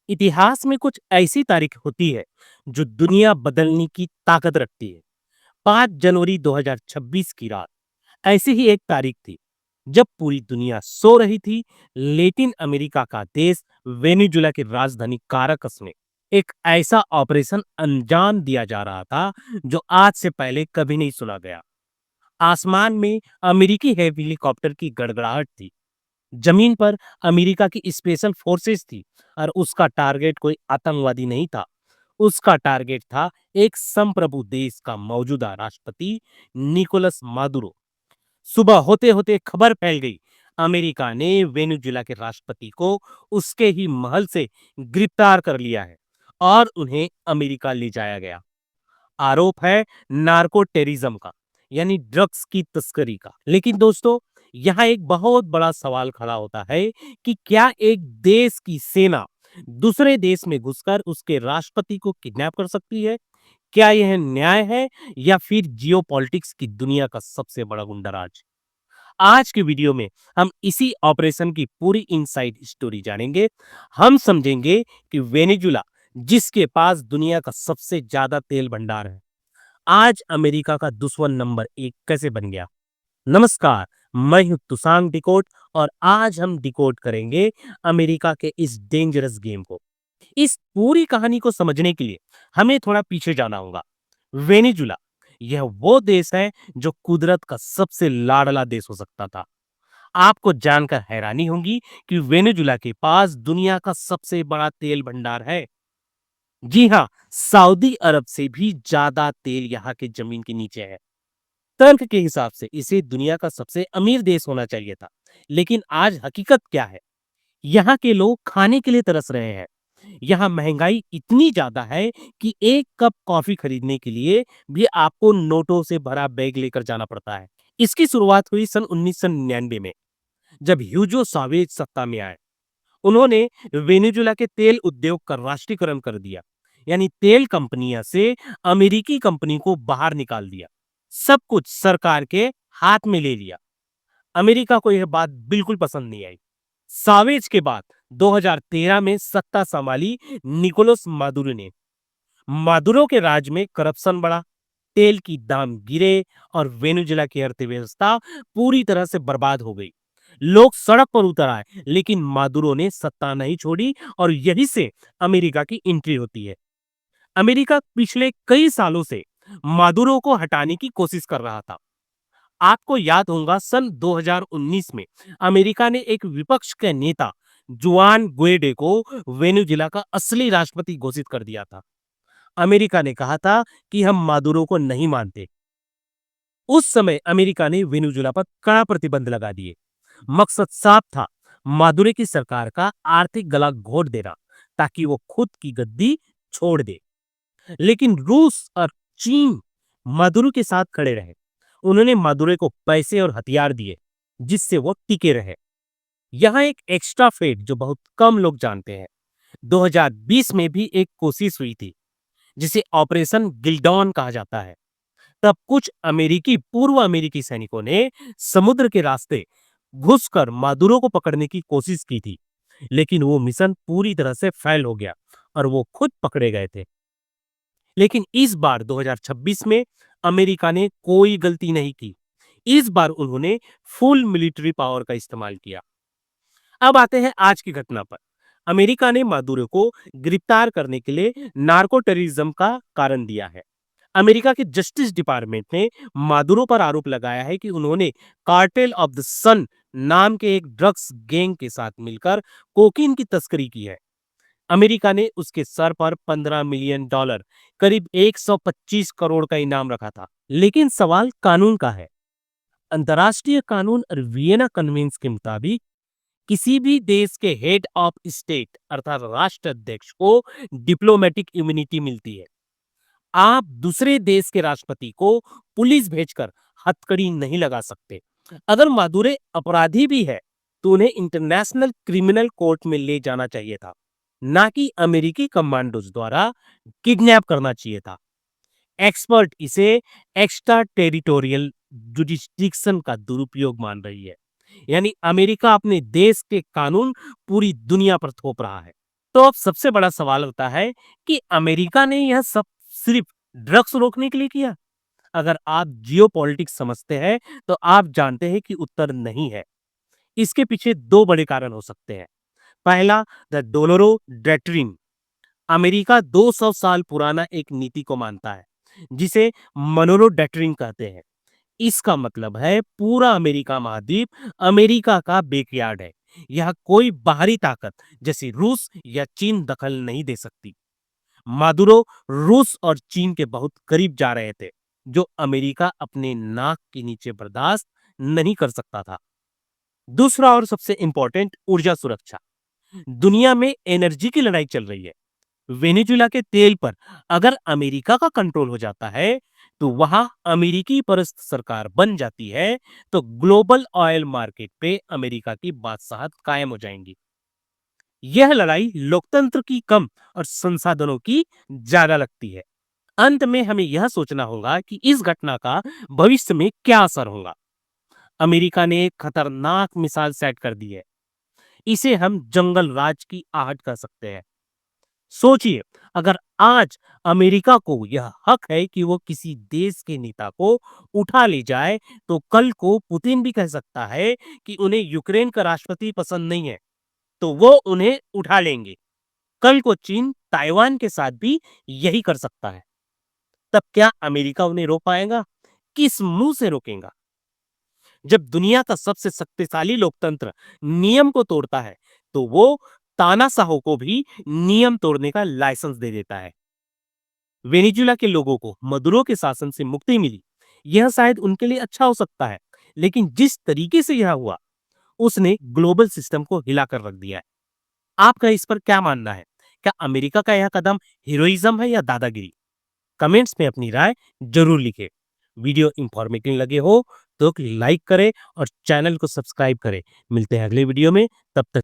इतिहास में कुछ ऐसी तारीख होती है जो दुनिया बदलने की ताकत रखती है। 5 जनवरी 2026 की रात ऐसी ही एक तारीख थी जब पूरी दुनिया सो रही थी। लैटिन अमेरिका का देश वेनेजुला की राजधानी काराकस में एक ऐसा ऑपरेशन अंजाम दिया जा रहा था जो आज से पहले कभी नहीं सुना गया। आसमान में अमेरिकी हेलीकॉप्टर की गड़गड़ाहट थी। जमीन पर अमेरिका की स्पेशल फोर्सेस थी और उसका टारगेट कोई आतंकवादी नहीं था। उसका टारगेट था एक संप्रभु देश का मौजूदा राष्ट्रपति निकोलस मादुरो। सुबह होते होते खबर फैल गई, अमेरिका ने वेनेजुला के राष्ट्रपति को उसके ही महल से गिरफ्तार कर लिया है और उन्हें अमेरिका ले जाया गया। आरोप है नार्को टेररिज्म का, यानी ड्रग्स की तस्करी का। लेकिन दोस्तों, यहाँ एक बहुत बड़ा सवाल खड़ा होता है कि क्या एक देश की सेना दूसरे देश में घुसकर उसके राष्ट्रपति को किडनैप कर सकती है? क्या यह न्याय है या फिर जियोपॉलिटिक्स की दुनिया का सबसे बड़ा गुंडाराज? आज के वीडियो में हम इसी ऑपरेशन की पूरी इनसाइड स्टोरी जानेंगे। हम समझेंगे कि वेनेजुला, जिसके पास दुनिया का सबसे ज्यादा तेल भंडार है, आज अमेरिका का दुश्मन नंबर 1 कैसे बन गया। नमस्कार, मैं हूं तुषांग डिकोड और आज हम डिकोड करेंगे अमेरिका के इस डेंजरस गेम को। इस पूरी कहानी को समझने के लिए हमें थोड़ा पीछे जाना होगा। वेनेजुला यह वो देश है जो कुदरत का सबसे लाडला देश हो सकता था। आपको जानकर हैरानी होगी कि वेनेजुला के पास दुनिया का सबसे बड़ा तेल भंडार है। जी हाँ, सऊदी अरब से भी ज्यादा तेल यहाँ के जमीन के नीचे है। तर्क के हिसाब से इसे दुनिया का सबसे अमीर देश होना चाहिए था। लेकिन आज हकीकत क्या है? यहाँ के लोग खाने के लिए तरस रहे हैं। यहाँ महंगाई इतनी ज्यादा है कि एक कप कॉफी खरीदने के लिए भी आपको नोटों से भरा बैग लेकर जाना पड़ता है। इसकी शुरुआत हुई सन 1999 में, जब ह्यूगो सावेज सत्ता में आए। उन्होंने वेनेजुला के तेल उद्योग का राष्ट्रीयकरण कर दिया, यानी तेल कंपनियां से अमेरिकी कंपनी को बाहर निकाल दिया। सब कुछ सरकार के हाथ में ले लिया। अमेरिका को यह बात बिल्कुल पसंद नहीं आई। सावेज के बाद 2013 में सत्ता संभाली निकोलस मादुरो ने। मादुरो के राज में करप्शन बढ़ा, तेल की दाम गिरे और वेनेजुला की अर्थव्यवस्था पूरी तरह से बर्बाद हो गई। लोग सड़क पर उतर आए, लेकिन मादुरो ने सत्ता नहीं छोड़ी और यहीं से अमेरिका की एंट्री होती है। अमेरिका पिछले कई सालों से मादुरो को हटाने की कोशिश कर रहा था। आपको याद होगा, सन 2019 में अमेरिका ने एक विपक्ष के नेता जुआन गुएडो को वेनेजुला का असली राष्ट्रपति घोषित कर दिया था। अमेरिका ने कहा था कि हम मादुरो को नहीं मानते। उस समय अमेरिका ने वेनेजुला पर कड़ा प्रतिबंध लगा दिए। मकसद साफ था, मादुरो की सरकार का आर्थिक गला घोट देना, ताकि वो खुद की गद्दी छोड़ दे। लेकिन रूस और चीन मादुरो के साथ खड़े रहे। उन्होंने मादुरो को पैसे और हथियार दिए, जिससे वो टिके रहे। यहाँ एक एक्स्ट्रा फैक्ट जो बहुत कम लोग जानते हैं, 2020 में भी एक कोशिश हुई थी, जिसे ऑपरेशन गिल्डॉन कहा जाता है। तब कुछ पूर्व अमेरिकी सैनिकों ने समुद्र के रास्ते घुसकर मादुरो को पकड़ने की कोशिश की थी, लेकिन वो मिशन पूरी तरह से फेल हो गया और वो खुद पकड़े गए थे। लेकिन इस बार 2026 में अमेरिका ने कोई गलती नहीं की। इस बार उन्होंने फुल मिलिट्री पावर का इस्तेमाल किया। अब आते हैं आज की घटना पर। अमेरिका ने मादुरो को गिरफ्तार करने के लिए नार्को टेररिज्म का कारण दिया है। अमेरिका के जस्टिस डिपार्टमेंट ने मादुरो पर आरोप लगाया है कि उन्होंने कार्टेल ऑफ द सन नाम के एक ड्रग्स गैंग के साथ मिलकर कोकीन की तस्करी की है। अमेरिका ने उसके सर पर $15 मिलियन, करीब 125 करोड़ का इनाम रखा था। लेकिन सवाल कानून का है। अंतर्राष्ट्रीय कानून और वियना कन्वेंशन के मुताबिक किसी भी देश के हेड ऑफ स्टेट अर्थात राष्ट्राध्यक्ष को डिप्लोमेटिक इम्यूनिटी मिलती है। आप दूसरे देश के राष्ट्रपति को पुलिस भेजकर हथकड़ी नहीं लगा सकते। अगर मादुरो अपराधी भी है, तो उन्हें इंटरनेशनल क्रिमिनल कोर्ट में ले जाना चाहिए था, ना कि अमेरिकी कमांडोज द्वारा किडनैप करना चाहिए था। एक्सपर्ट इसे एक्स्ट्रा टेरिटोरियल जुडिस्डिक्शन का दुरुपयोग मान रही है, यानी अमेरिका अपने देश के कानून पूरी दुनिया पर थोप रहा है। तो अब सबसे बड़ा सवाल होता है कि अमेरिका ने यह सब सिर्फ ड्रग्स रोकने के लिए किया? अगर आप जियोपॉलिटिक्स समझते हैं, तो आप जानते हैं कि उत्तर नहीं है। इसके पीछे 2 बड़े कारण हो सकते हैं। पहला, द डोलोरो डॉक्ट्रिन। अमेरिका 200 साल पुराना एक नीति को मानता है, जिसे मनोरो डॉक्ट्रिन कहते हैं। इसका मतलब है पूरा अमेरिका महाद्वीप अमेरिका का बैकयार्ड है। यह कोई बाहरी ताकत जैसे रूस या चीन दखल नहीं दे सकती। मादुरो रूस और चीन के बहुत करीब जा रहे थे, जो अमेरिका अपने नाक के नीचे बर्दाश्त नहीं कर सकता था। दूसरा और सबसे इंपॉर्टेंट, ऊर्जा सुरक्षा। दुनिया में एनर्जी की लड़ाई चल रही है। वेनेजुएला के तेल पर अगर अमेरिका का कंट्रोल हो जाता है, तो वहां अमेरिकी परस्त सरकार बन जाती है, तो ग्लोबल ऑयल मार्केट पे अमेरिका की बादशाहत कायम हो जाएंगी। यह लड़ाई लोकतंत्र की कम और संसाधनों की ज्यादा लगती है। अंत में हमें यह सोचना होगा कि इस घटना का भविष्य में क्या असर होगा। अमेरिका ने एक खतरनाक मिसाल सेट कर दी है। इसे हम जंगल राज की आहट कह सकते हैं। सोचिए, अगर आज अमेरिका को यह हक है कि वो किसी देश के नेता को उठा ले जाए, तो कल को पुतिन भी कह सकता है कि उन्हें यूक्रेन का राष्ट्रपति पसंद नहीं है, तो वो उन्हें उठा लेंगे। कल को चीन ताइवान के साथ भी यही कर सकता है। तब क्या अमेरिका उन्हें रोक पाएगा? किस मुंह से रोकेगा? जब दुनिया का सबसे शक्तिशाली लोकतंत्र नियम को तोड़ता है, तो वो तानाशाहों को भी नियम तोड़ने का लाइसेंस दे देता है। वेनेजुएला के लोगों को मदुरो के शासन से मुक्ति मिली, यह शायद उनके लिए अच्छा हो सकता है, लेकिन जिस तरीके से यह हुआ, उसने ग्लोबल सिस्टम को हिलाकर रख दिया है। आपका इस पर क्या मानना है? क्या अमेरिका का यह कदम हीरोइज्म है या दादागिरी? कमेंट्स में अपनी राय जरूर लिखें। वीडियो इंफॉर्मेटिव लगे हो तो लाइक करें और चैनल को सब्सक्राइब करें। मिलते हैं अगले वीडियो में, तब तक